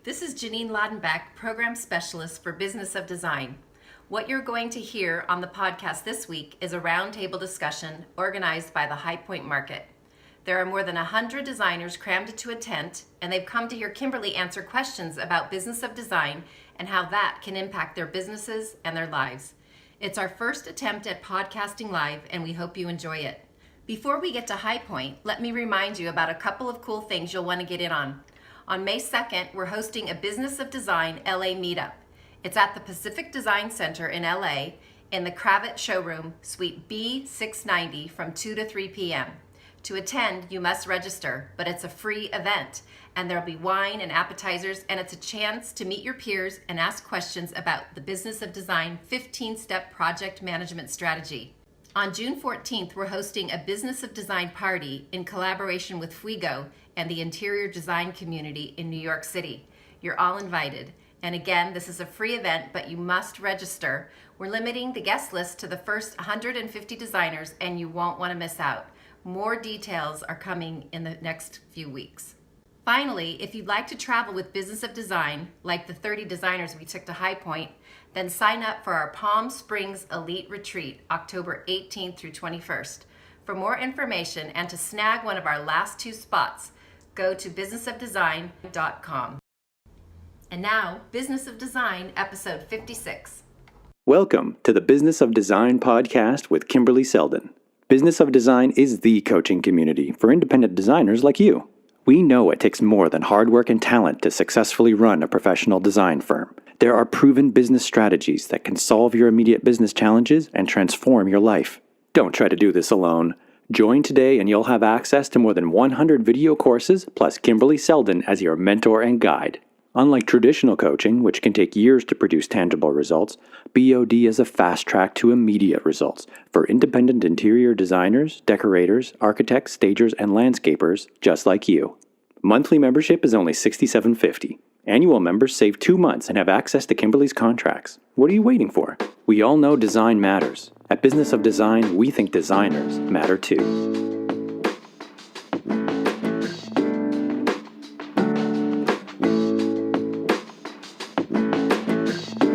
this is Janine Ladenbeck, Program Specialist for Business of Design. What you're going to hear on the podcast this week is a roundtable discussion organized by the High Point Market. There are more than 100 designers crammed into a tent, and they've come to hear Kimberley answer questions about business of design and how that can impact their businesses and their lives. It's our first attempt at podcasting live, and we hope you enjoy it. Before we get to High Point, let me remind you about a couple of cool things you'll want to get in on. On May 2nd, we're hosting a Business of Design LA meetup. It's at the Pacific Design Center in LA in the Kravitz Showroom, Suite B690 from 2 to 3 p.m. To attend, you must register, but it's a free event, and there'll be wine and appetizers, and it's a chance to meet your peers and ask questions about the Business of Design 15-step project management strategy. On June 14th, we're hosting a Business of Design party in collaboration with Fuego and the interior design community in New York City. You're all invited. And again, this is a free event, but you must register. We're limiting the guest list to the first 150 designers, and you won't want to miss out. More details are coming in the next few weeks. Finally, if you'd like to travel with Business of Design, like the 30 designers we took to High Point, then sign up for our Palm Springs Elite Retreat, October 18th through 21st. For more information and to snag one of our last 2 spots, go to businessofdesign.com. And now, Business of Design, episode 56. Welcome to the Business of Design podcast with Kimberley Seldon. Business of Design is the coaching community for independent designers like you. We know it takes more than hard work and talent to successfully run a professional design firm. There are proven business strategies that can solve your immediate business challenges and transform your life. Don't try to do this alone. Join today and you'll have access to more than 100 video courses plus Kimberley Seldon as your mentor and guide. Unlike traditional coaching, which can take years to produce tangible results, BOD is a fast track to immediate results for independent interior designers, decorators, architects, stagers, and landscapers just like you. Monthly membership is only $67.50. Annual members save 2 months and have access to Kimberley's contracts. What are you waiting for? We all know design matters. At Business of Design, we think designers matter too.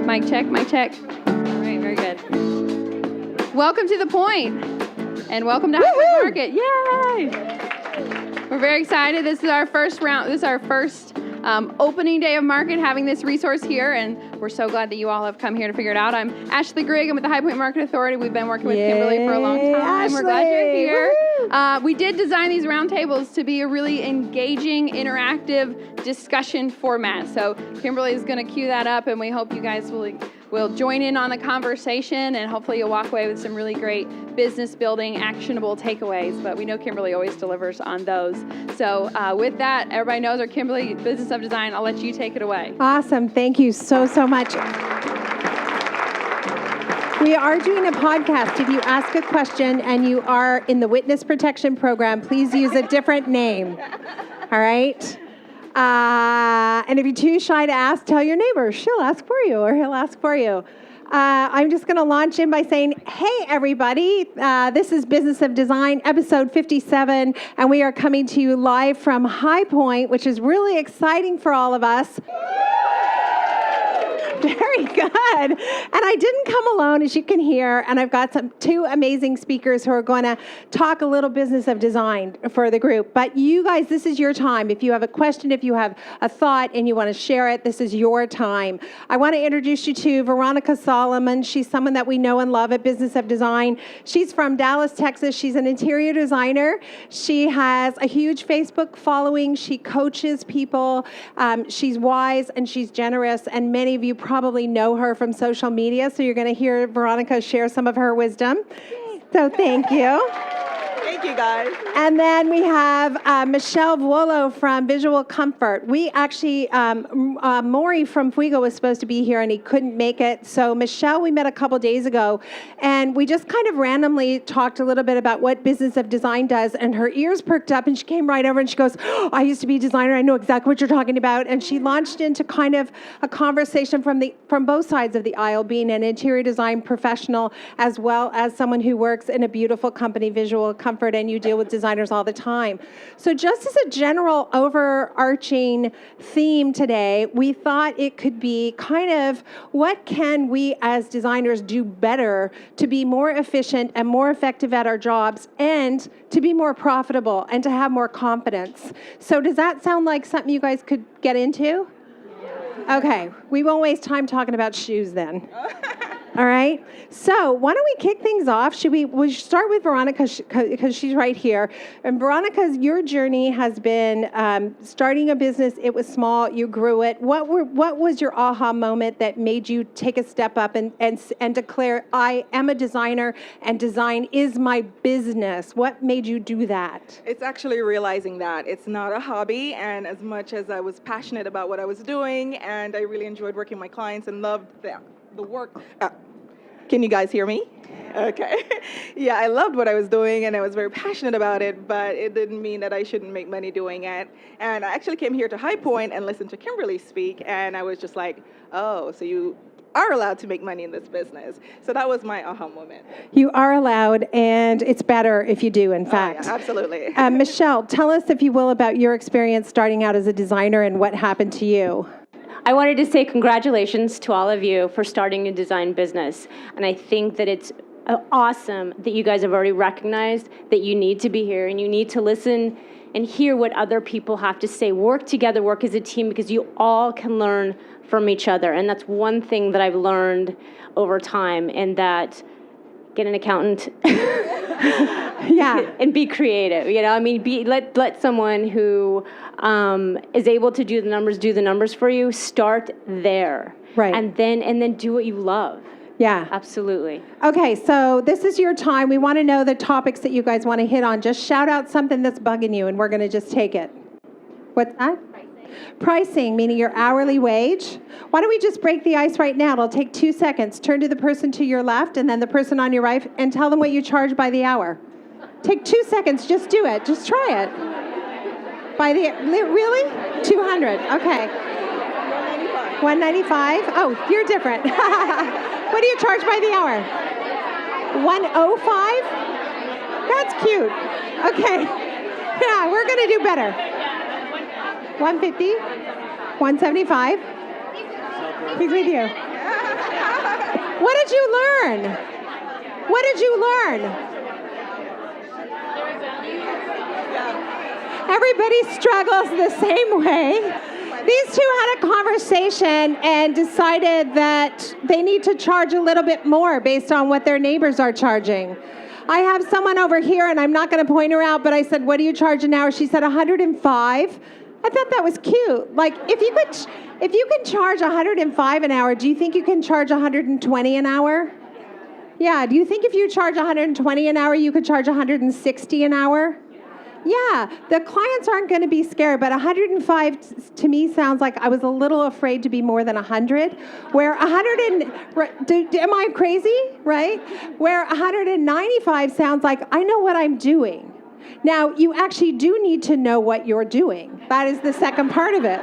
Mic check, mic check. All right, very good. Welcome to The Point, and welcome to High Point Market. Yay! We're very excited. This is our first round. This is our first opening day of market, having this resource here, and we're so glad that you all have come here to figure it out. I'm Ashley Grigg. I'm with the High Point Market Authority. We've been working with Kimberley for a long time. Ashley. We're glad you're here. We did design these roundtables to be a really engaging, interactive discussion format. So Kimberley is going to cue that up, and we hope you guys will join in on the conversation, and hopefully you'll walk away with some really great business building, actionable takeaways. But we know Kimberley always delivers on those. So with that, everybody knows our Kimberley Business of Design. I'll let you take it away. Awesome. Thank you so much. We are doing a podcast. If you ask a question and you are in the witness protection program, please use a different name. All right? And if you're too shy to ask, tell your neighbor. She'll ask for you, or he'll ask for you. I'm just going to launch in by saying, hey, everybody. This is Business of Design, episode 57, and we are coming to you live from High Point, which is really exciting for all of us. Very good. And I didn't come alone, as you can hear, and I've got 2 amazing speakers who are going to talk a little business of design for the group. But you guys, this is your time. If you have a question, if you have a thought and you want to share it, this is your time. I want to introduce you to Veronica Solomon. She's someone that we know and love at Business of Design. She's from Dallas, Texas. She's an interior designer. She has a huge Facebook following. She coaches people. She's wise and she's generous, and many of you probably know her from social media, so you're going to hear Veronica share some of her wisdom. So thank you. Thank you, guys. And then we have Michelle Vuolo from Visual Comfort. We actually, Maury from Fuego was supposed to be here and he couldn't make it. So Michelle, we met a couple days ago, and we just kind of randomly talked a little bit about what Business of Design does, and her ears perked up and she came right over and she goes, oh, I used to be a designer. I know exactly what you're talking about. And she launched into kind of a conversation from both sides of the aisle, being an interior design professional as well as someone who works in a beautiful company, Visual Comfort. and you deal with designers all the time. So just as a general overarching theme today, we thought it could be kind of what can we as designers do better to be more efficient and more effective at our jobs and to be more profitable and to have more confidence. So does that sound like something you guys could get into? Okay, we won't waste time talking about shoes then. All right, so why don't we kick things off? We'll start with Veronica because she's right here. And Veronica, your journey has been starting a business. It was small, you grew it. What was your aha moment that made you take a step up and declare, I am a designer and design is my business? What made you do that? It's actually realizing that it's not a hobby, and as much as I was passionate about what I was doing and I really enjoyed working with my clients and loved the work. Can you guys hear me? Okay. Yeah, I loved what I was doing and I was very passionate about it, but it didn't mean that I shouldn't make money doing it. And I actually came here to High Point and listened to Kimberly speak, and I was just like, oh, so you are allowed to make money in this business. So that was my aha moment. You are allowed, and it's better if you do, in fact. Oh, yeah, absolutely. Michelle, tell us, if you will, about your experience starting out as a designer and what happened to you. I wanted to say congratulations to all of you for starting a design business. And I think that it's awesome that you guys have already recognized that you need to be here and you need to listen and hear what other people have to say. Work together, work as a team, because you all can learn from each other. And that's one thing that I've learned over time, and that get an accountant. Yeah. And be creative, you know. I mean, let someone who is able to do the numbers for you. Start there, right? And then do what you love. Yeah, absolutely. Okay, so this is your time. We want to know the topics that you guys want to hit on. Just shout out something that's bugging you, and we're going to just take it. What's that? Pricing, meaning your hourly wage. Why don't we just break the ice right now? It'll take 2 seconds. Turn to the person to your left and then the person on your right and tell them what you charge by the hour. Take 2 seconds. Just do it. Just try it. Really? 200. Okay. 195. Oh, you're different. What do you charge by the hour? 105? That's cute. Okay. Yeah, we're going to do better. 150? 175? He's with you. What did you learn? What did you learn? Everybody struggles the same way. These two had a conversation and decided that they need to charge a little bit more based on what their neighbors are charging. I have someone over here, and I'm not going to point her out, but I said, what do you charge an hour? She said 105. I thought that was cute. Like, if you can charge 105 an hour, do you think you can charge 120 an hour? Yeah, do you think if you charge 120 an hour, you could charge 160 an hour? Yeah, the clients aren't going to be scared, but 105 to me sounds like I was a little afraid to be more than 100, where 100, am I crazy, right? Where 195 sounds like I know what I'm doing. Now, you actually do need to know what you're doing. That is the second part of it.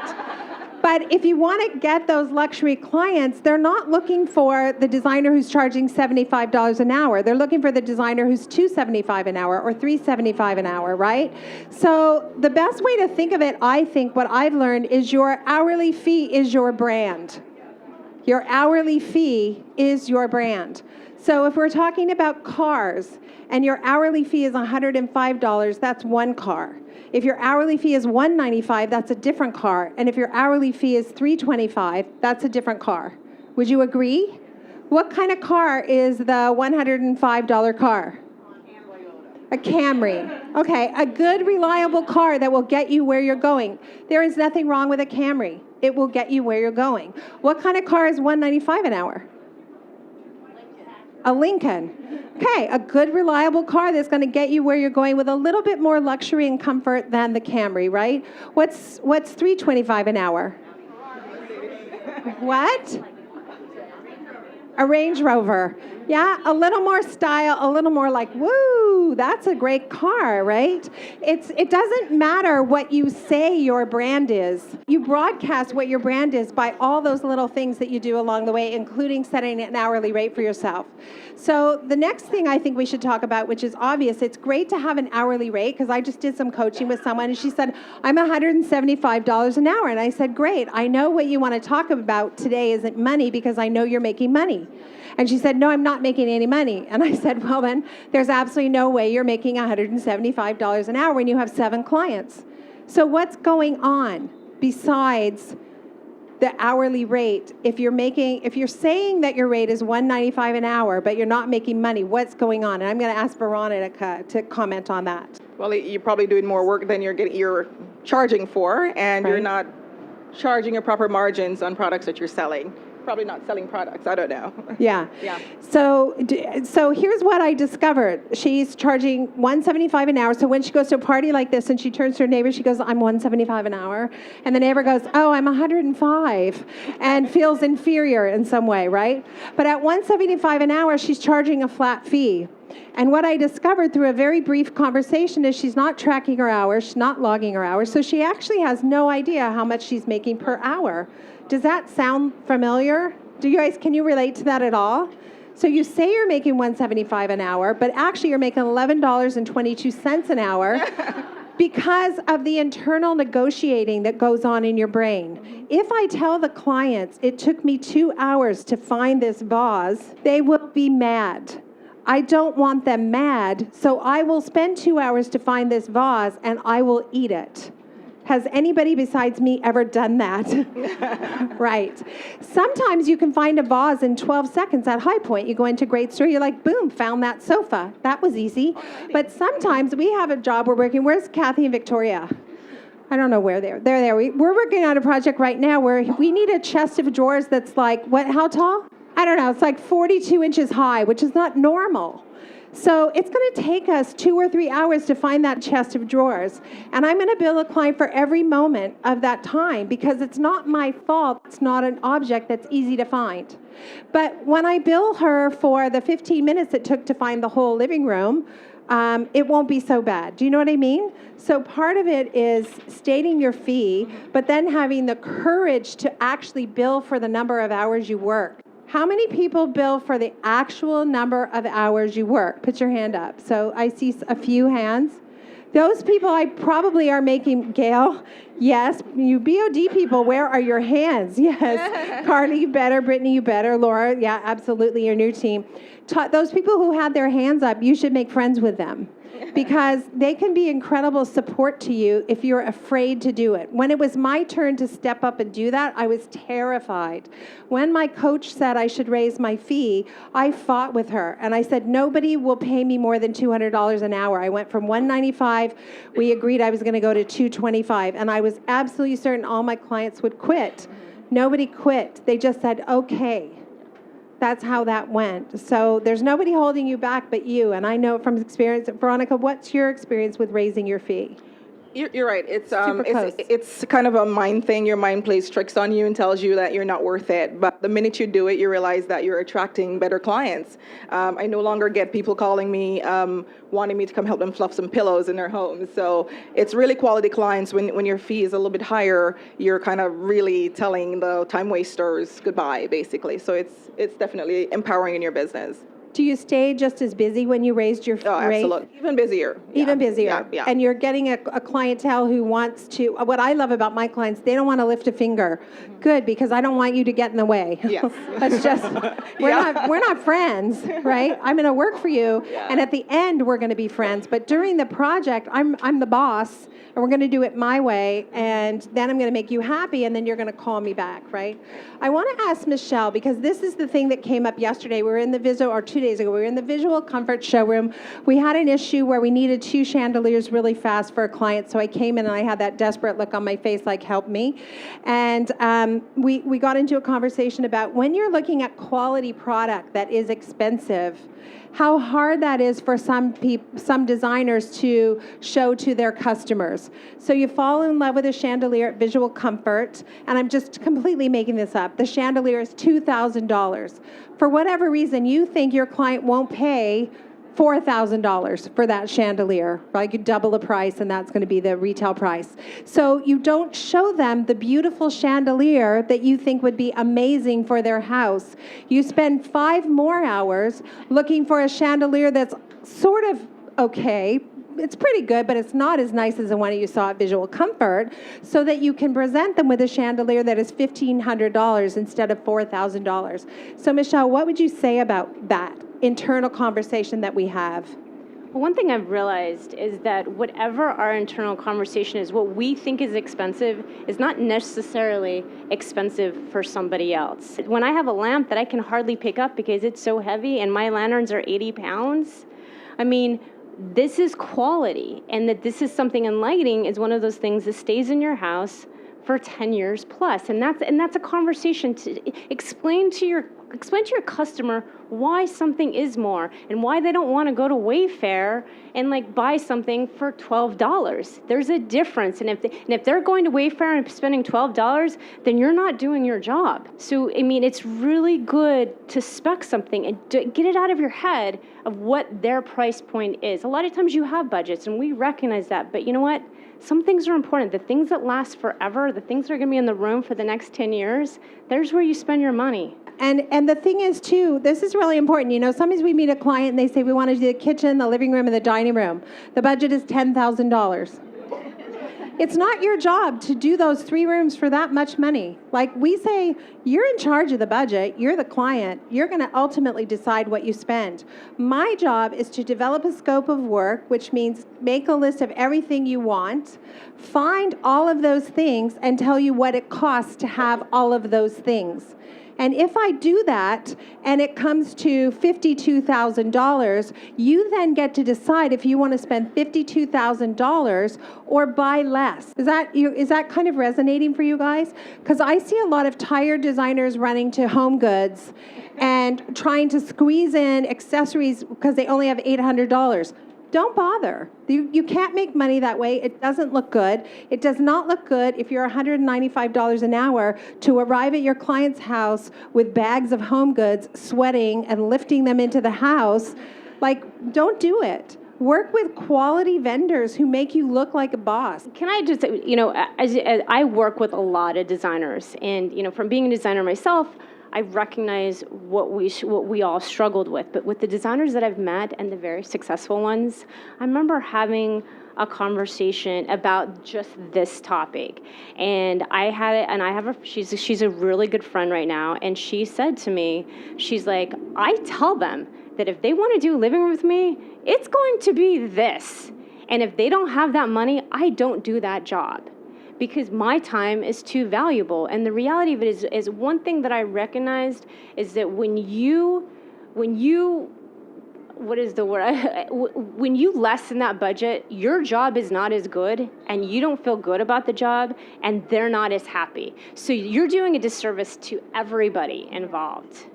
But if you want to get those luxury clients, they're not looking for the designer who's charging $75 an hour. They're looking for the designer who's $275 an hour or $375 an hour, right? So the best way to think of it, I think, what I've learned is your hourly fee is your brand. Your hourly fee is your brand. So if we're talking about cars and your hourly fee is $105, that's one car. If your hourly fee is $195, that's a different car. And if your hourly fee is $325, that's a different car. Would you agree? What kind of car is the $105 car? A Camry. Okay, a good, reliable car that will get you where you're going. There is nothing wrong with a Camry. It will get you where you're going. What kind of car is $195 an hour? A Lincoln. Okay, a good, reliable car that's going to get you where you're going with a little bit more luxury and comfort than the Camry, right? What's $325 an hour? What? A Range Rover. Yeah, a little more style, a little more like, woo, ooh, that's a great car, right? It doesn't matter what you say your brand is. You broadcast what your brand is by all those little things that you do along the way, including setting an hourly rate for yourself. So the next thing I think we should talk about, which is obvious, it's great to have an hourly rate, because I just did some coaching with someone and she said, I'm $175 an hour. And I said, great, I know what you want to talk about today isn't money, because I know you're making money. And she said, no, I'm not making any money. And I said, well, then there's absolutely no way you're making $175 an hour when you have 7 clients. So what's going on besides the hourly rate? If you're saying that your rate is $195 an hour, but you're not making money, what's going on? And I'm going to ask Veronica to comment on that. Well, you're probably doing more work than you're charging for, and you're Right. not charging your proper margins on products that you're selling. Probably not selling products. I don't know. Yeah. Yeah. So here's what I discovered. She's charging $175 an hour. So when she goes to a party like this and she turns to her neighbor, she goes, I'm $175 an hour. And the neighbor goes, oh, I'm $105, and feels inferior in some way, right? But at $175 an hour, she's charging a flat fee. And what I discovered through a very brief conversation is she's not tracking her hours, she's not logging her hours, so she actually has no idea how much she's making per hour. Does that sound familiar? Can you relate to that at all? So you say you're making $175 an hour, but actually you're making $11.22 an hour because of the internal negotiating that goes on in your brain. If I tell the clients it took me 2 hours to find this vase, they will be mad. I don't want them mad, so I will spend 2 hours to find this vase and I will eat it. Has anybody besides me ever done that? Right. Sometimes you can find a vase in 12 seconds at High Point. You go into a great store, you're like, boom, found that sofa. That was easy. But sometimes we have a job we're working. Where's Kathy and Victoria? I don't know where they're there. We're working on a project right now where we need a chest of drawers that's like, how tall? I don't know. It's like 42 inches high, which is not normal. So it's going to take us 2 or 3 hours to find that chest of drawers. And I'm going to bill a client for every moment of that time, because it's not my fault. It's not an object that's easy to find. But when I bill her for the 15 minutes it took to find the whole living room, it won't be so bad. Do you know what I mean? So part of it is stating your fee, but then having the courage to actually bill for the number of hours you work. How many people bill for the actual number of hours you work? Put your hand up. So I see a few hands. Those people I probably are making, Gail, yes. You BOD people, where are your hands? Yes. Carly, you better. Brittany, you better. Laura, yeah, absolutely, your new team. Those people who had their hands up, you should make friends with them, because they can be incredible support to you if you're afraid to do it. When it was my turn to step up and do that, I was terrified. When my coach said I should raise my fee, I fought with her. And I said, nobody will pay me more than $200 an hour. I went from $195. We agreed I was going to go to $225. And I was absolutely certain all my clients would quit. Nobody quit. They just said, okay. That's how that went. So there's nobody holding you back but you. And I know from experience, Veronica, what's your experience with raising your fee? You're right. It's close. it's kind of a mind thing. Your mind plays tricks on you and tells you that you're not worth it. But the minute you do it, you realize that you're attracting better clients. I no longer get people calling me wanting me to come help them fluff some pillows in their homes. So it's really quality clients. When your fee is a little bit higher, you're kind of really telling the time wasters goodbye, basically. So it's definitely empowering in your business. Do you stay just as busy when you raised your Oh, rate? absolutely. Even busier. Even Yeah. busier. Yeah. And you're getting a clientele who wants to, what I love about my clients, they don't want to lift a finger. Good, because I don't want you to get in the way. Yes. Let's just, we're not friends, right? I'm going to work for you. Yeah. And at the end, we're going to be friends. But during the project, I'm the boss, and we're going to do it my way. And then I'm going to make you happy, and then you're going to call me back, right? I want to ask Michelle, because this is the thing that came up yesterday. We were in the or 2 days ago, we were in the visual comfort showroom. We had an issue where we needed 2 chandeliers really fast for a client. So I came in and I had that desperate look on my face, like, help me. And we got into a conversation about when you're looking at quality product that is expensive, how hard that is for some designers to show to their customers. So you fall in love with a chandelier at Visual Comfort, and I'm just completely making this up. The chandelier is $2,000. For whatever reason, you think your client won't pay $4,000 for that chandelier, right? You double the price and that's going to be the retail price. So you don't show them the beautiful chandelier that you think would be amazing for their house. You spend 5 more hours looking for a chandelier that's sort of okay. It's pretty good, but it's not as nice as the one you saw at Visual Comfort, so that you can present them with a chandelier that is $1,500 instead of $4,000. So Michelle, what would you say about that internal conversation that we have? Well, one thing I've realized is that whatever our internal conversation is, what we think is expensive is not necessarily expensive for somebody else. When I have a lamp that I can hardly pick up because it's so heavy and my lanterns are 80 pounds, I mean, this is quality, and that this is something in lighting is one of those things that stays in your house for 10 years plus. And that's a conversation to explain to your customer why something is more and why they don't want to go to Wayfair and like buy something for $12. There's a difference. And if they're going to Wayfair and spending $12, then you're not doing your job. So, I mean, it's really good to spec something and get it out of your head of what their price point is. A lot of times you have budgets and we recognize that, but you know what? Some things are important. The things that last forever, the things that are going to be in the room for the next 10 years, there's where you spend your money. And the thing is, too, this is really important. You know, sometimes we meet a client and they say, we want to do the kitchen, the living room, and the dining room. The budget is $10,000. It's not your job to do those 3 rooms for that much money. Like we say, you're in charge of the budget. You're the client. You're going to ultimately decide what you spend. My job is to develop a scope of work, which means make a list of everything you want, find all of those things, and tell you what it costs to have all of those things. And if I do that and it comes to $52,000, you then get to decide if you want to spend $52,000 or buy less. Is that kind of resonating for you guys? Because I see a lot of tired designers running to Home Goods and trying to squeeze in accessories because they only have $800. Don't bother. You can't make money that way. It doesn't look good. It does not look good if you're $195 an hour to arrive at your client's house with bags of Home Goods, sweating and lifting them into the house. Like, don't do it. Work with quality vendors who make you look like a boss. Can I just, as I work with a lot of designers, and, from being a designer myself, I recognize what we all struggled with. But with the designers that I've met and the very successful ones, I remember having a conversation about just this topic. And she's a really good friend right now. And she said to me, she's like, I tell them that if they want to do living room with me, it's going to be this. And if they don't have that money, I don't do that job, because my time is too valuable. And the reality of it is one thing that I recognized is that when you lessen that budget, your job is not as good and you don't feel good about the job and they're not as happy. So you're doing a disservice to everybody involved.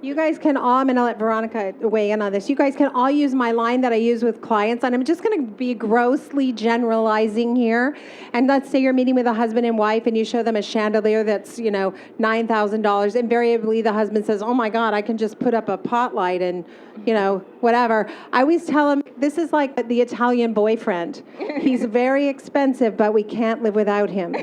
You guys can all, I'm going to let Veronica weigh in on this. You guys can all use my line that I use with clients, and I'm just going to be grossly generalizing here. And let's say you're meeting with a husband and wife and you show them a chandelier that's, $9,000. Invariably, the husband says, oh my God, I can just put up a pot light and, whatever. I always tell him, this is like the Italian boyfriend. He's very expensive, but we can't live without him.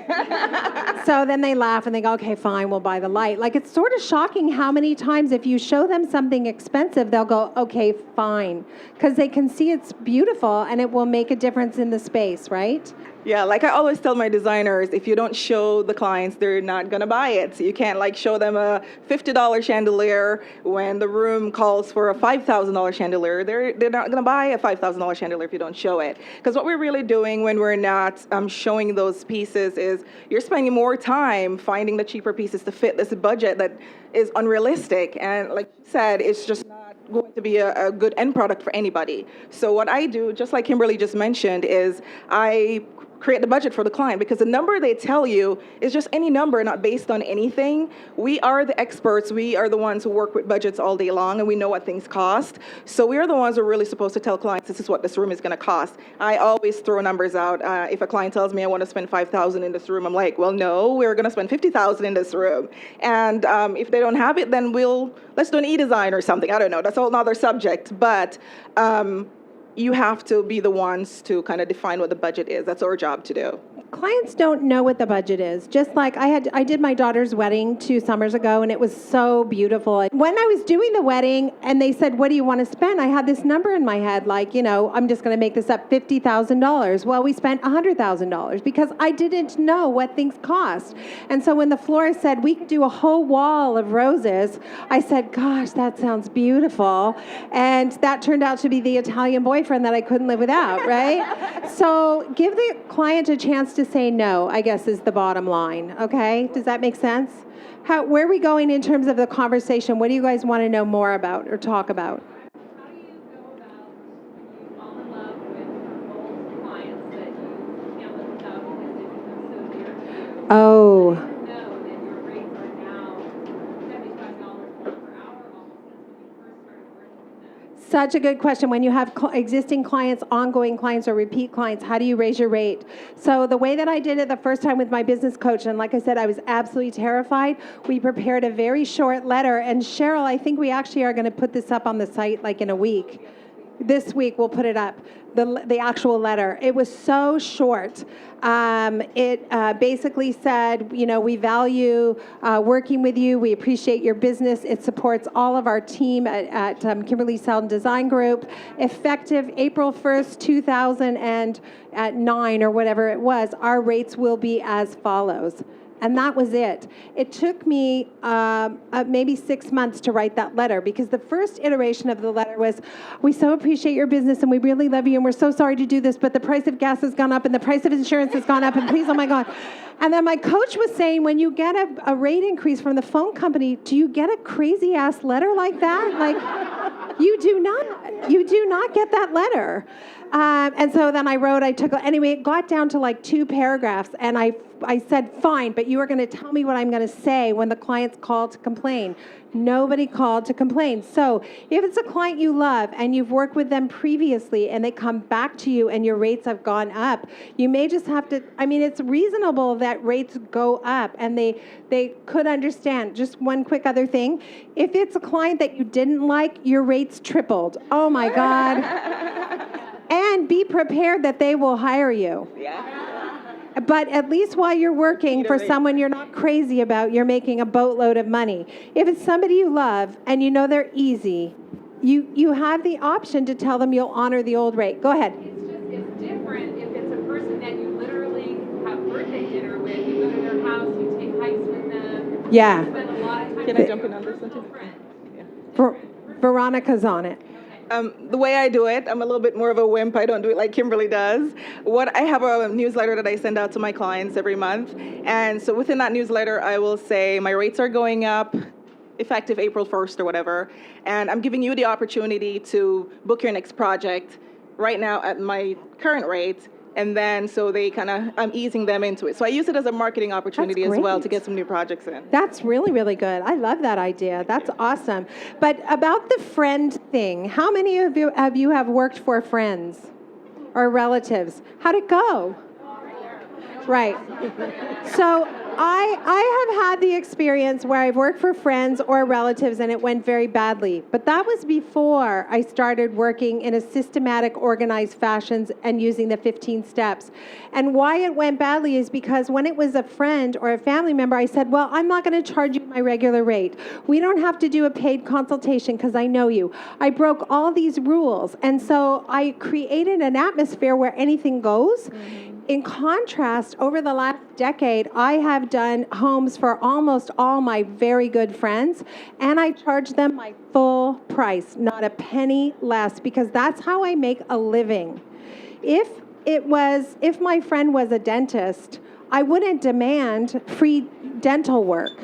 So then they laugh and they go, okay, fine, we'll buy the light. Like, it's sort of shocking how many times if you show them something expensive, they'll go, okay, fine. Because they can see it's beautiful and it will make a difference in the space, right? Yeah, like I always tell my designers, if you don't show the clients, they're not going to buy it. So you can't show them a $50 chandelier when the room calls for a $5,000 chandelier. They're not going to buy a $5,000 chandelier if you don't show it. Because what we're really doing when we're not showing those pieces is you're spending more time finding the cheaper pieces to fit this budget that is unrealistic. And like you said, it's just not going to be a good end product for anybody. So what I do, just like Kimberly just mentioned, is I create the budget for the client, because the number they tell you is just any number, not based on anything. We are the experts. We are the ones who work with budgets all day long, and we know what things cost. So we are the ones who are really supposed to tell clients, this is what this room is going to cost. I always throw numbers out. If a client tells me I want to spend $5,000 in this room, I'm like, well, no, we're going to spend $50,000 in this room. And if they don't have it, then let's do an e-design or something. I don't know. That's a whole other subject. But you have to be the ones to kind of define what the budget is. That's our job to do. Clients don't know what the budget is. Just like I did my daughter's wedding 2 summers ago, and it was so beautiful. When I was doing the wedding and they said, what do you want to spend? I had this number in my head, like, I'm just going to make this up, $50,000. Well, we spent $100,000 because I didn't know what things cost. And so when the florist said we could do a whole wall of roses, I said, gosh, that sounds beautiful. And that turned out to be the Italian boyfriend that I couldn't live without, right? So give the client a chance to say no, I guess, is the bottom line. Okay? Does that make sense? Where are we going in terms of the conversation? What do you guys want to know more about or talk about? How do you go about you fall in love with old clients that you can't live without because they become so dear to you? Oh. Know that your rates are now $75 per hour almost since when you first started working with them. Such a good question. When you have existing clients, ongoing clients, or repeat clients, how do you raise your rate? So the way that I did it the first time with my business coach, and like I said, I was absolutely terrified, we prepared a very short letter. And Cheryl, I think we actually are going to put this up on the site like in a week. This week we'll put it up, the actual letter. It was so short. It basically said, we value working with you. We appreciate your business. It supports all of our team at Kimberley Seldon Design Group. Effective April 1st, 2009 or whatever it was, our rates will be as follows. And that was it. It took me maybe 6 months to write that letter, because the first iteration of the letter was, we so appreciate your business and we really love you and we're so sorry to do this, but the price of gas has gone up and the price of insurance has gone up and please, oh my God. And then my coach was saying, when you get a rate increase from the phone company, do you get a crazy ass letter like that? Like, you do not get that letter. And so then anyway, it got down to like 2 paragraphs, and I said, fine, but you are going to tell me what I'm going to say when the client's called to complain. Nobody called to complain. So if it's a client you love and you've worked with them previously and they come back to you and your rates have gone up, you may just have to, it's reasonable that rates go up, and they could understand. Just one quick other thing. If it's a client that you didn't like, your rates tripled. Oh my God. And be prepared that they will hire you. Yeah. But at least while you're working for someone you're not crazy about, you're making a boatload of money. If it's somebody you love and you know they're easy, you have the option to tell them you'll honor the old rate. Go ahead. It's different if it's a person that you literally have birthday dinner with, you go to their house, you take hikes with them. Yeah. You spend a lot of time Can I jump in on this one too? Veronica's on it. The way I do it, I'm a little bit more of a wimp. I don't do it like Kimberly does. I have a newsletter that I send out to my clients every month. And so within that newsletter, I will say my rates are going up effective April 1st or whatever. And I'm giving you the opportunity to book your next project right now at my current rate. And then so I'm easing them into it. So I use it as a marketing opportunity as well to get some new projects in. That's really, really good. I love that idea. That's awesome. But about the friend thing, how many of you have worked for friends or relatives? How'd it go? Right. So I have had the experience where I've worked for friends or relatives and it went very badly. But that was before I started working in a systematic, organized fashion and using the 15 steps. And why it went badly is because when it was a friend or a family member, I said, well, I'm not going to charge you my regular rate. We don't have to do a paid consultation because I know you. I broke all these rules. And so I created an atmosphere where anything goes. In contrast, over the last decade, I have done homes for almost all my very good friends, and I charge them my full price, not a penny less, because that's how I make a living. If my friend was a dentist, I wouldn't demand free dental work,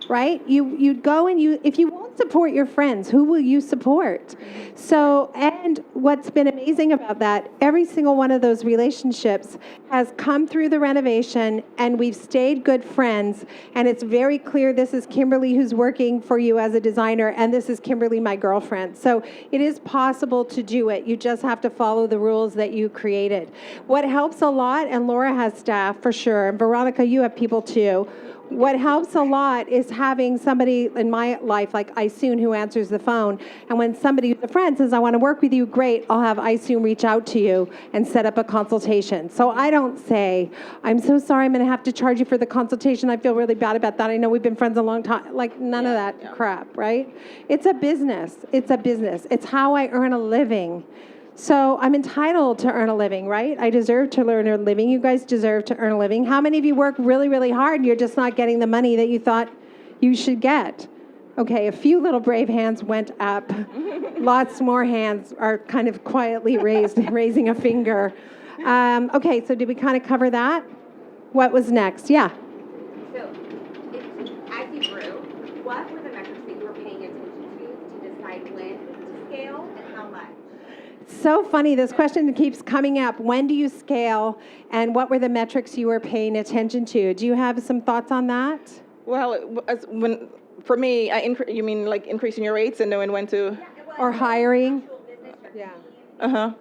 right? You'd go and if you won't support your friends. Who will you support? So, and what's been amazing about that, every single one of those relationships has come through the renovation, and we've stayed good friends. And it's very clear this is Kimberly who's working for you as a designer, and this is Kimberly, my girlfriend. So it is possible to do it. You just have to follow the rules that you created. What helps a lot, and Laura has staff for sure, and Veronica, you have people too. What helps a lot is having somebody in my life like Isoon who answers the phone. And when somebody who's a friend says, I want to work with you, great, I'll have Isoon reach out to you and set up a consultation. So I don't say, I'm so sorry, I'm going to have to charge you for the consultation. I feel really bad about that. I know we've been friends a long time. Like none of that crap, right? It's a business. It's a business. It's how I earn a living. So I'm entitled to earn a living, right? I deserve to earn a living. You guys deserve to earn a living. How many of you work really, really hard and you're just not getting the money that you thought you should get? Okay, a few little brave hands went up. Lots more hands are kind of quietly raising a finger. Okay, so did we kind of cover that? What was next? Yeah. So, as you grew, what were the metrics that you were paying attention to decide when to scale and how much? So funny, this question keeps coming up. When do you scale, and what were the metrics you were paying attention to? Do you have some thoughts on that? Well, for me, you mean like increasing your rates and knowing when to? Or hiring? Yeah. Uh-huh.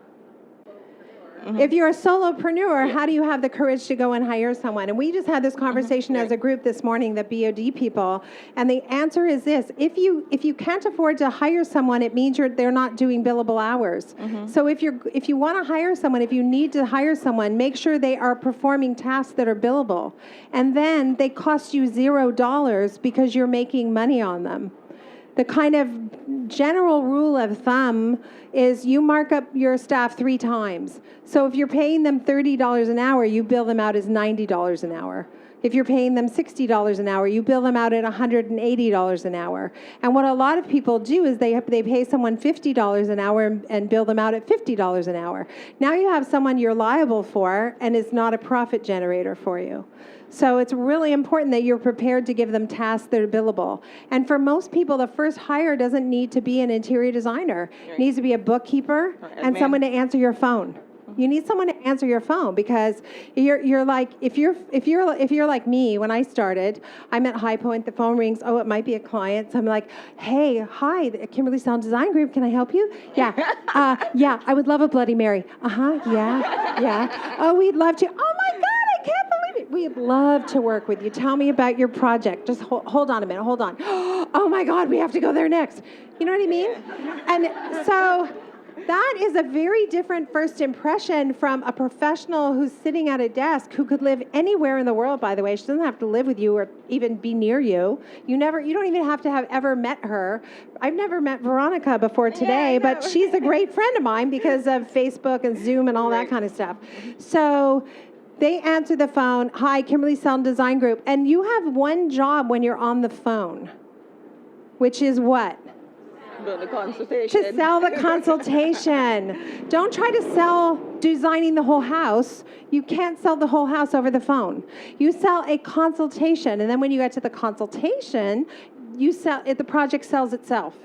If you're a solopreneur, how do you have the courage to go and hire someone? And we just had this conversation as a group this morning, the BOD people, and the answer is this: if you can't afford to hire someone, it means they're not doing billable hours. So if you want to hire someone, if you need to hire someone, make sure they are performing tasks that are billable, and then they cost you $0 because you're making money on them. The kind of general rule of thumb is you mark up your staff 3 times. So if you're paying them $30 an hour, you bill them out as $90 an hour. If you're paying them $60 an hour, you bill them out at $180 an hour. And what a lot of people do is they pay someone $50 an hour and bill them out at $50 an hour. Now you have someone you're liable for, and it's not a profit generator for you. So it's really important that you're prepared to give them tasks that are billable. And for most people, the first hire doesn't need to be an interior designer. It needs to be a bookkeeper and someone to answer your phone. You need someone to answer your phone, because you're like, if you're like me, when I started, I'm at High Point, the phone rings, oh, it might be a client. So I'm like, hey, hi, the Kimberley Seldon Design Group, can I help you? Yeah, yeah, I would love a Bloody Mary. Yeah. Oh, we'd love to. Oh my God, I can't believe it. We'd love to work with you. Tell me about your project. Just hold on a minute, hold on. Oh my God, we have to go there next. You know what I mean? And so that is a very different first impression from a professional who's sitting at a desk, who could live anywhere in the world, by the way. She doesn't have to live with you or even be near you. You don't even have to have ever met her. I've never met Veronica before today, but she's a great friend of mine because of Facebook and Zoom and all that kind of stuff. So they answer the phone, hi, Kimberley Seldon Design Group. And you have one job when you're on the phone, which is what? The consultation. To sell the consultation. Don't try to sell designing the whole house. You can't sell the whole house over the phone. You sell a consultation, and then when you get to the consultation, the project sells itself,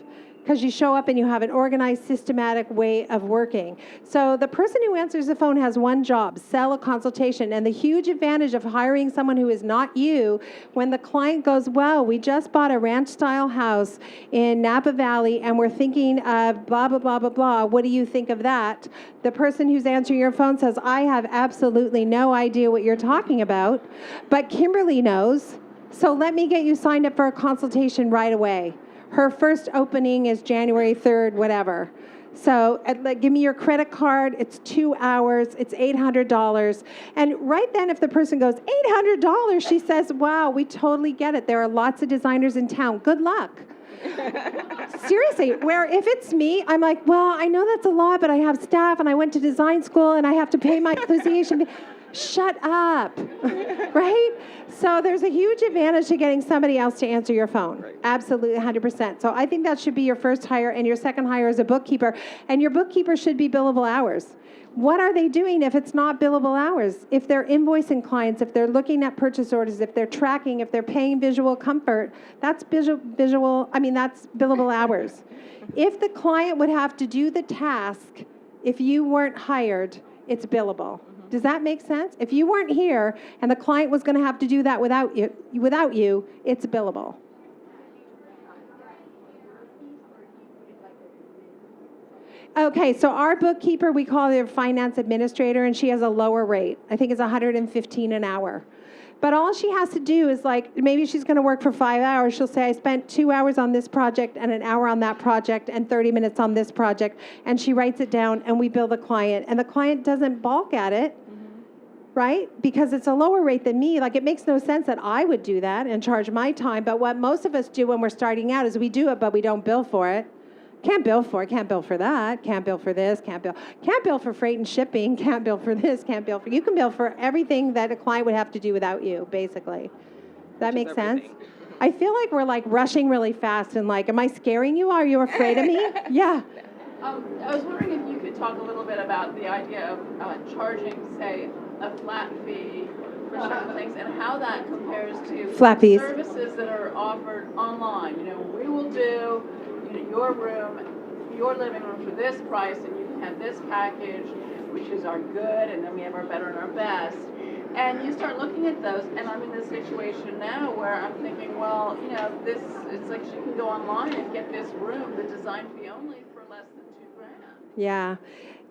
because you show up and you have an organized, systematic way of working. So the person who answers the phone has one job: sell a consultation. And the huge advantage of hiring someone who is not you, when the client goes, well, we just bought a ranch-style house in Napa Valley, and we're thinking of blah, blah, blah, blah, blah. What do you think of that? The person who's answering your phone says, I have absolutely no idea what you're talking about, but Kimberly knows, so let me get you signed up for a consultation right away. Her first opening is January 3rd, whatever. So give me your credit card. It's 2 hours. It's $800. And right then, if the person goes, $800, she says, wow, we totally get it. There are lots of designers in town. Good luck. Seriously, where if it's me, I'm like, well, I know that's a lot, but I have staff and I went to design school and I have to pay my association. Shut up, right? So there's a huge advantage to getting somebody else to answer your phone. Right. Absolutely, 100%. So I think that should be your first hire, and your second hire is a bookkeeper, and your bookkeeper should be billable hours. What are they doing if it's not billable hours? If they're invoicing clients, if they're looking at purchase orders, if they're tracking, if they're paying visual comfort, that's that's billable hours. If the client would have to do the task, if you weren't hired, it's billable. Does that make sense? If you weren't here and the client was going to have to do that without you, it's billable. Okay, so our bookkeeper, we call her finance administrator, and she has a lower rate. I think it's $115 an hour. But all she has to do is, like, maybe she's going to work for 5 hours. She'll say, I spent 2 hours on this project and an hour on that project and 30 minutes on this project. And she writes it down, and we bill the client. And the client doesn't balk at it, right? Because it's a lower rate than me. Like, it makes no sense that I would do that and charge my time. But what most of us do when we're starting out is we do it, but we don't bill for it. Can't bill for it, can't bill for that, can't bill for this, can't bill for freight and shipping, can't bill for this, can't bill for, you can bill for everything that a client would have to do without you, basically. Does that make sense? I feel like we're like rushing really fast and like, am I scaring you? Are you afraid of me? Yeah. I was wondering if you could talk a little bit about the idea of charging, say, a flat fee for certain things and how that compares to Flat fees. services that are offered online. You know, we will do your room, your living room for this price, and you can have this package, which is our good, and then we have our better and our best. And you start looking at those, and I'm in this situation now where I'm thinking, well, you know, it's like she can go online and get this room, the design fee only, for less than $2,000. Yeah.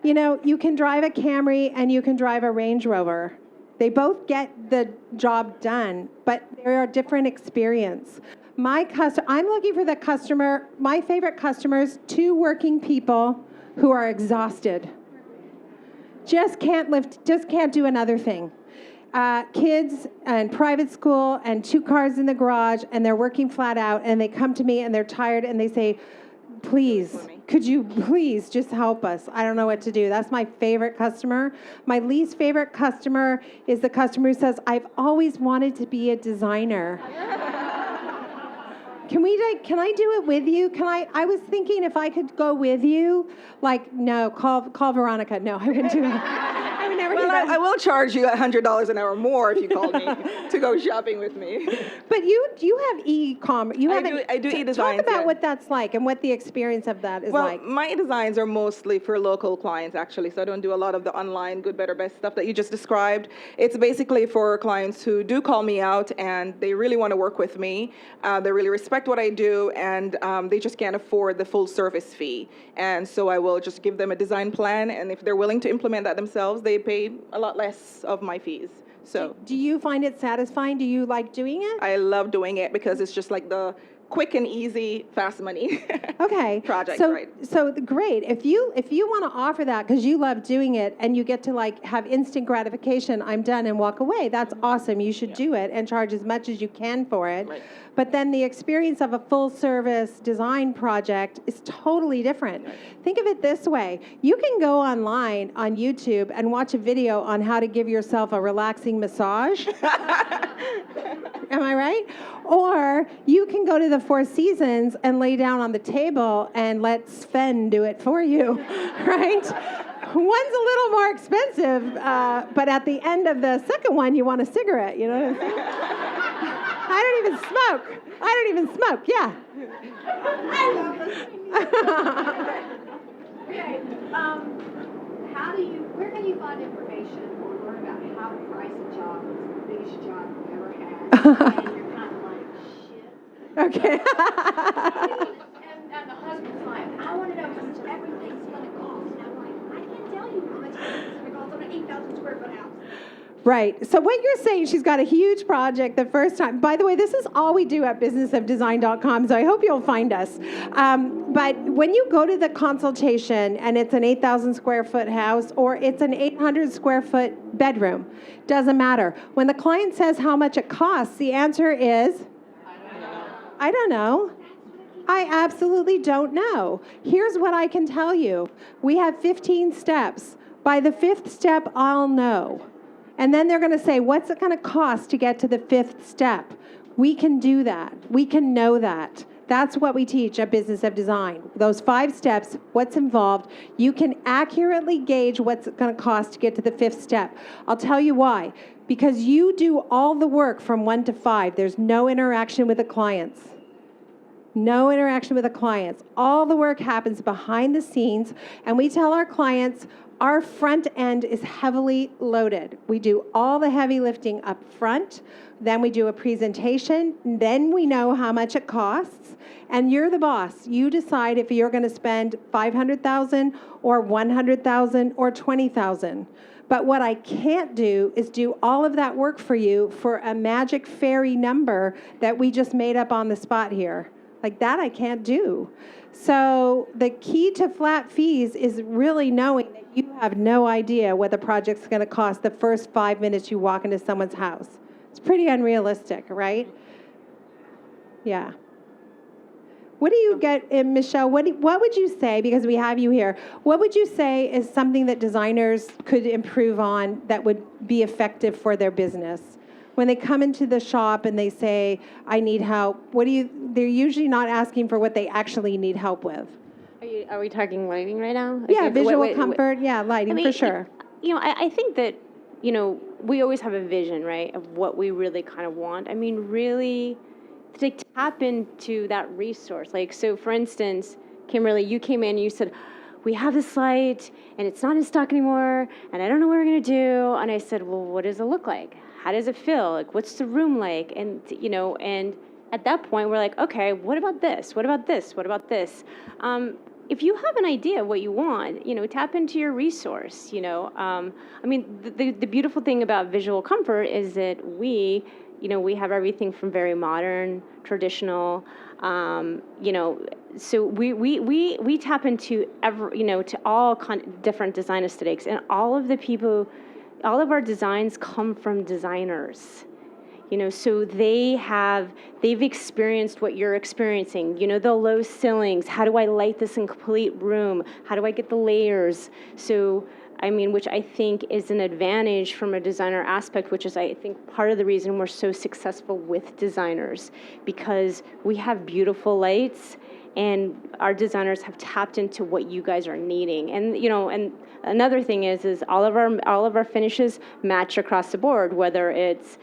You know, you can drive a Camry and you can drive a Range Rover. They both get the job done, but they're a different experience. I'm looking for the customer, my favorite customers, 2 working people who are exhausted. Just can't do another thing. Kids and private school and 2 cars in the garage, and they're working flat out, and they come to me and they're tired and they say, please, could you please just help us? I don't know what to do. That's my favorite customer. My least favorite customer is the customer who says, I've always wanted to be a designer. Can I do it with you? I was thinking if I could go with you, like, no, call Veronica. No, I wouldn't do that. I would never do that. I will charge you $100 an hour more if you call me to go shopping with me. But you have e-commerce. I do e-designs. Talk about what that's like and what the experience of that is like. Well, my designs are mostly for local clients, actually, so I don't do a lot of the online good, better, best stuff that you just described. It's basically for clients who do call me out and they really want to work with me. They really respect what I do, and they just can't afford the full service fee. And so I will just give them a design plan, and if they're willing to implement that themselves, they pay a lot less of my fees. So, do you find it satisfying? Do you like doing it? I love doing it because it's just like the quick and easy, fast money okay. project, right? So great. If you want to offer that because you love doing it and you get to like have instant gratification, I'm done and walk away. That's awesome. You should do it and charge as much as you can for it. Right. But then the experience of a full service design project is totally different. Right. Think of it this way. You can go online on YouTube and watch a video on how to give yourself a relaxing massage. Am I right? Or you can go to the Four Seasons and lay down on the table and let Sven do it for you, right? One's a little more expensive, but at the end of the second one, you want a cigarette, you know what I'm saying? I don't even smoke, yeah. Okay, where can you find information or learn about how to price a job that's the biggest job you've ever had? And you're kind of like, shit. Okay. and the husband's like, I want to know how much everything's going to cost. And I'm like, I can't tell you how much everything's going to cost on an 8,000 square foot house. Right. So what you're saying, she's got a huge project the first time. By the way, this is all we do at businessofdesign.com, so I hope you'll find us. But when you go to the consultation and it's an 8,000 square foot house or it's an 800 square foot bedroom, doesn't matter. When the client says how much it costs, the answer is, I don't know. I absolutely don't know. Here's what I can tell you. We have 15 steps. By the 5th step, I'll know. And then they're going to say, what's it going to cost to get to the 5th step? We can do that. We can know that. That's what we teach at Business of Design. Those 5 steps, what's involved. You can accurately gauge what's going to cost to get to the 5th step. I'll tell you why. Because you do all the work from 1 to 5. There's no interaction with the clients. No interaction with the clients. All the work happens behind the scenes, and we tell our clients our front end is heavily loaded. We do all the heavy lifting up front, then we do a presentation, then we know how much it costs, and you're the boss. You decide if you're going to spend $500,000 or $100,000 or $20,000. But what I can't do is do all of that work for you for a magic fairy number that we just made up on the spot here. Like that I can't do. So the key to flat fees is really knowing that you have no idea what the project's going to cost the first 5 minutes you walk into someone's house. It's pretty unrealistic, right? Yeah. What do you get, Michelle, what would you say, because we have you here, what would you say is something that designers could improve on that would be effective for their business? When they come into the shop and they say, I need help, they're usually not asking for what they actually need help with. Are we talking lighting right now? Yeah, Okay, visual comfort, yeah, lighting for sure. I think that, we always have a vision, right, of what we really kind of want. I mean, really, to tap into that resource. Like, so for instance, Kimberly, you came in and you said, we have this light and it's not in stock anymore and I don't know what we're going to do. And I said, well, what does it look like? How does it feel? Like, what's the room like? And, and at that point we're like, okay, what about this? What about this? What about this? If you have an idea of what you want, tap into your resource, the beautiful thing about visual comfort is that we have everything from very modern, traditional, so we tap into to all different design aesthetics, and all of our designs come from designers. So they've experienced what you're experiencing. The low ceilings. How do I light this in complete room? How do I get the layers? So, which I think is an advantage from a designer aspect, which is, I think, part of the reason we're so successful with designers, because we have beautiful lights and our designers have tapped into what you guys are needing. And, and another thing is all of our finishes match across the board, whether it's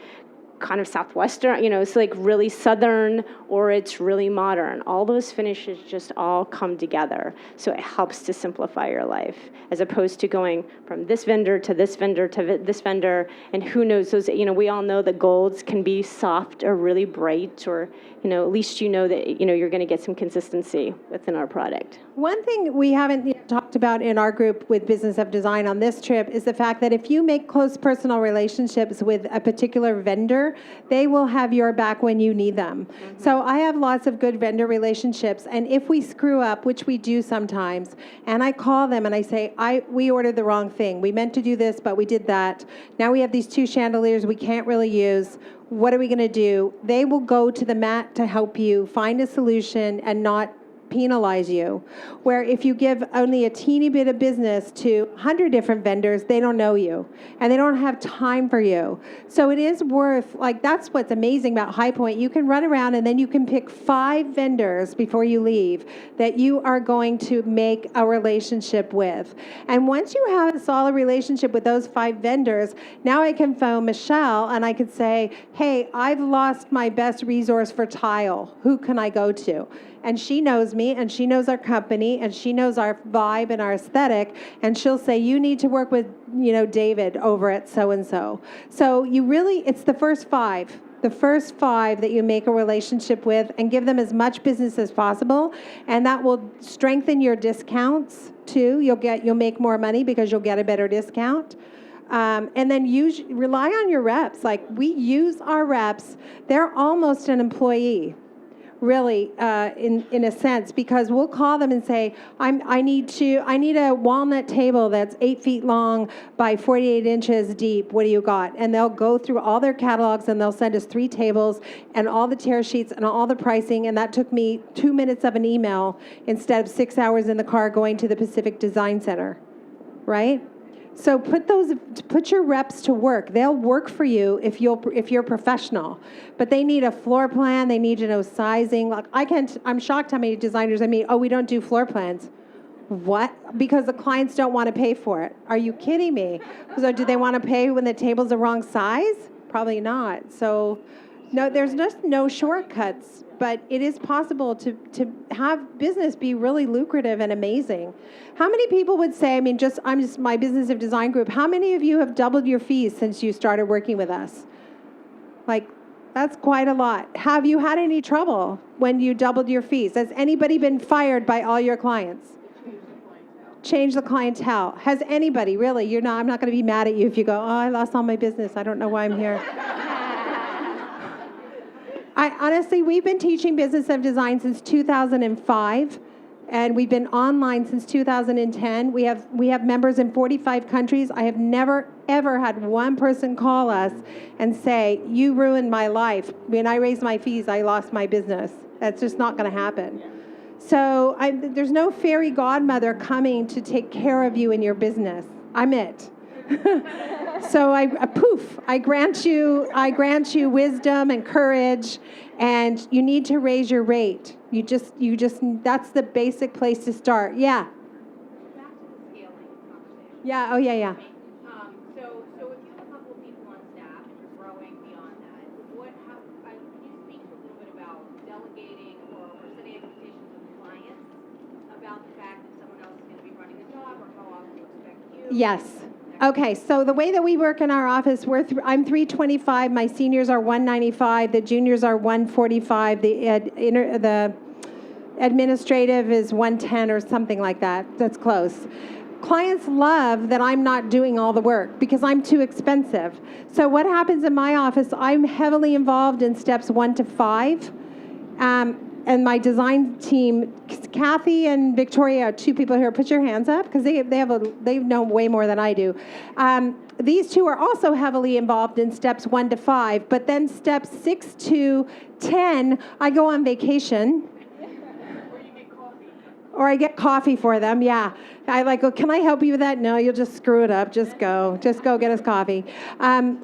kind of Southwestern, it's like really Southern, or it's really modern. All those finishes just all come together. So it helps to simplify your life, as opposed to going from this vendor to this vendor to this vendor. And who knows, those, we all know that golds can be soft or really bright, or, at least that, you're going to get some consistency within our product. One thing we haven't talked about in our group with Business of Design on this trip is the fact that if you make close personal relationships with a particular vendor, they will have your back when you need them. Mm-hmm. So I have lots of good vendor relationships, and if we screw up, which we do sometimes, and I call them and I say, we ordered the wrong thing. We meant to do this, but we did that. Now we have these 2 chandeliers we can't really use. What are we going to do? They will go to the mat to help you find a solution and not penalize you. Where if you give only a teeny bit of business to 100 different vendors, they don't know you and they don't have time for you. So it is worth, that's what's amazing about High Point. You can run around and then you can pick 5 vendors before you leave that you are going to make a relationship with. And once you have a solid relationship with those 5 vendors, now I can phone Michelle and I could say, hey, I've lost my best resource for tile. Who can I go to? And she knows me, and she knows our company, and she knows our vibe and our aesthetic, and she'll say, you need to work with, David over at so-and-so. So it's the first 5. The first 5 that you make a relationship with, and give them as much business as possible, and that will strengthen your discounts too. You'll make more money because you'll get a better discount. And then rely on your reps. We use our reps. They're almost an employee. Really, in a sense, because we'll call them and say, I need a walnut table that's 8 feet long by 48 inches deep. What do you got? And they'll go through all their catalogs and they'll send us 3 tables and all the tear sheets and all the pricing. And that took me 2 minutes of an email instead of 6 hours in the car going to the Pacific Design Center, right? So put your reps to work. They'll work for you if you're professional. But they need a floor plan. They need to know sizing. Like I'm shocked how many designers I meet. Oh, we don't do floor plans. What? Because the clients don't want to pay for it. Are you kidding me? So do they want to pay when the table's the wrong size? Probably not. So no, there's just no shortcuts. But it is possible to have business be really lucrative and amazing. How many people would say, I'm just my Business of Design group, how many of you have doubled your fees since you started working with us? Like, that's quite a lot. Have you had any trouble when you doubled your fees? Has anybody been fired by all your clients? Change the clientele. Has anybody, really? I'm not going to be mad at you if you go, oh, I lost all my business. I don't know why I'm here. Honestly, we've been teaching Business of Design since 2005, and we've been online since 2010. We have members in 45 countries. I have never, ever had one person call us and say, you ruined my life. When I raised my fees, I lost my business. That's just not going to happen. So there's no fairy godmother coming to take care of you in your business. I'm it. So I grant you wisdom and courage, and you need to raise your rate. You just that's the basic place to start. Yeah. Back to the scaling conversation. Yeah. Oh yeah. So if you have a couple of people on staff and you're growing beyond that, can you speak a little bit about delegating or setting expectations with clients about the fact that someone else is going to be running the job or how often to expect you? Yes. Okay, so the way that we work in our office, I'm 325, my seniors are 195, the juniors are 145, the administrative is 110 or something like that. That's close. Clients love that I'm not doing all the work because I'm too expensive. So what happens in my office, I'm heavily involved in steps 1 to 5. And my design team, Kathy and Victoria are two people here. Put your hands up because they know way more than I do. These two are also heavily involved in steps 1 to 5, but then steps 6 to 10, I go on vacation. Or I get coffee for them, yeah. I go, can I help you with that? No, you'll just screw it up. Just go get us coffee.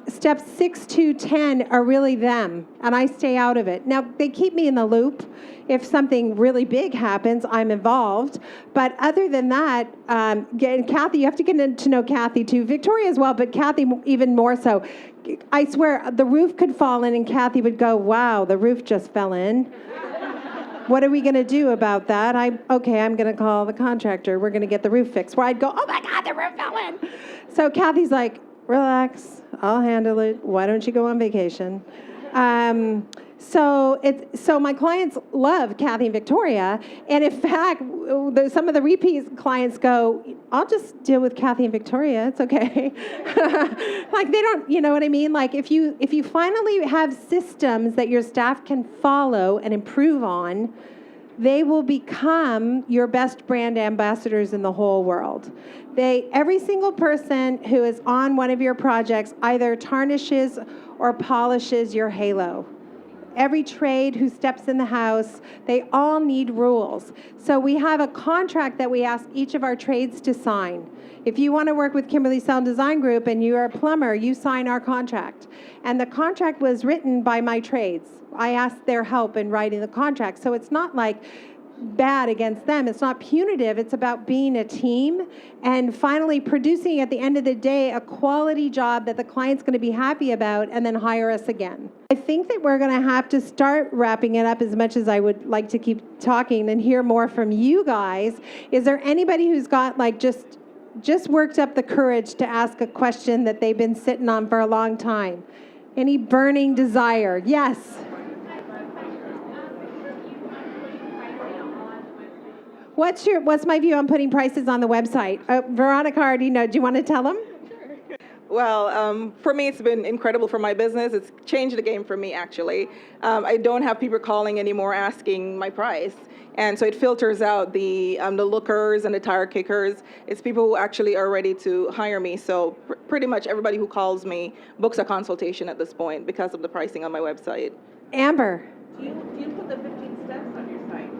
Steps 6 to 10 are really them, and I stay out of it. Now, they keep me in the loop. If something really big happens, I'm involved. But other than that, Kathy, you have to get to know Kathy too. Victoria as well, but Kathy even more so. I swear, the roof could fall in, and Kathy would go, wow, the roof just fell in. What are we going to do about that? I'm going to call the contractor. We're going to get the roof fixed. Where I'd go, oh my God, the roof fell in. So Kathy's like, relax, I'll handle it. Why don't you go on vacation? So my clients love Kathy and Victoria. And in fact, some of the repeat clients go, I'll just deal with Kathy and Victoria. It's okay. Like they don't, you know what I mean? Like if you finally have systems that your staff can follow and improve on, they will become your best brand ambassadors in the whole world. Every single person who is on one of your projects either tarnishes or polishes your halo. Every trade who steps in the house, they all need rules. So we have a contract that we ask each of our trades to sign. If you want to work with Kimberley Seldon Design Group and you're a plumber, you sign our contract. And the contract was written by my trades. I asked their help in writing the contract. So it's not like bad against them. It's not punitive. It's about being a team and finally producing at the end of the day a quality job that the client's going to be happy about and then hire us again. I think that we're going to have to start wrapping it up as much as I would like to keep talking and hear more from you guys. Is there anybody who's got like just worked up the courage to ask a question that they've been sitting on for a long time? Any burning desire? Yes. What's my view on putting prices on the website? Veronica already know. Do you want to tell them? Well, for me, it's been incredible for my business. It's changed the game for me, actually. I don't have people calling anymore asking my price. And so it filters out the lookers and the tire kickers. It's people who actually are ready to hire me. So pretty much everybody who calls me books a consultation at this point because of the pricing on my website. Amber. Do you put the 15 steps on your site?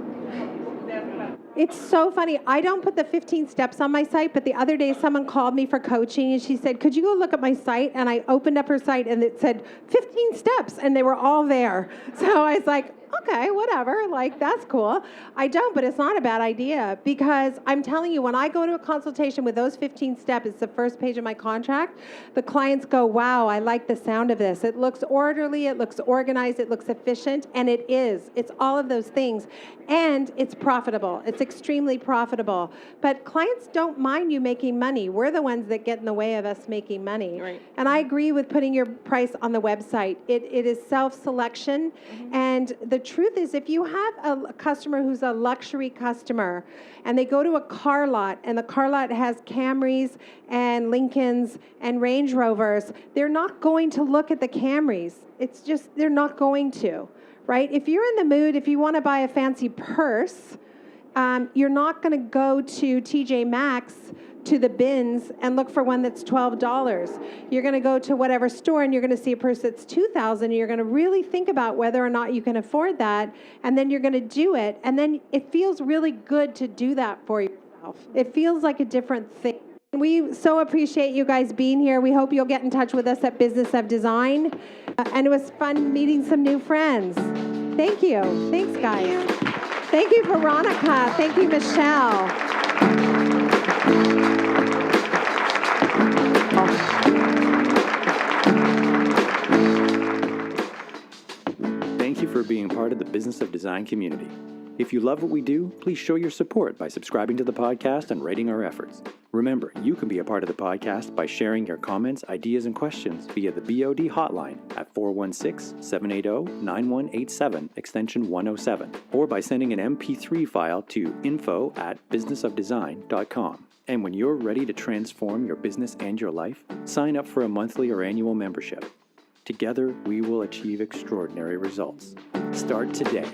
People ask about It's so funny. I don't put the 15 steps on my site, but the other day someone called me for coaching and she said, could you go look at my site? And I opened up her site and it said 15 steps and they were all there. So I was like, okay, whatever, like that's cool. I don't, but it's not a bad idea because I'm telling you, when I go to a consultation with those 15 steps, it's the first page of my contract, the clients go, wow, I like the sound of this. It looks orderly, it looks organized, it looks efficient, and it is. It's all of those things. And it's profitable. It's extremely profitable. But clients don't mind you making money. We're the ones that get in the way of us making money. Right. And I agree with putting your price on the website. It is self-selection. And the truth is, if you have a customer who's a luxury customer and they go to a car lot and the car lot has Camrys and Lincolns and Range Rovers, they're not going to look at the Camrys. It's just, they're not going to, right? If you're in the mood, if you want to buy a fancy purse, you're not going to go to TJ Maxx to the bins and look for one that's $12. You're going to go to whatever store and you're going to see a purse that's $2,000 and you're going to really think about whether or not you can afford that, and then you're going to do it, and then it feels really good to do that for yourself. It feels like a different thing. We so appreciate you guys being here. We hope you'll get in touch with us at Business of Design. And it was fun meeting some new friends. Thank you. Thanks, guys. Thank you, Veronica. Thank you, Michelle. Thank you for being part of the Business of Design community. If you love what we do, please show your support by subscribing to the podcast and rating our efforts. Remember, you can be a part of the podcast by sharing your comments, ideas, and questions via the BOD hotline at 416-780-9187, extension 107, or by sending an MP3 file to info@businessofdesign.com. And when you're ready to transform your business and your life, sign up for a monthly or annual membership. Together, we will achieve extraordinary results. Start today.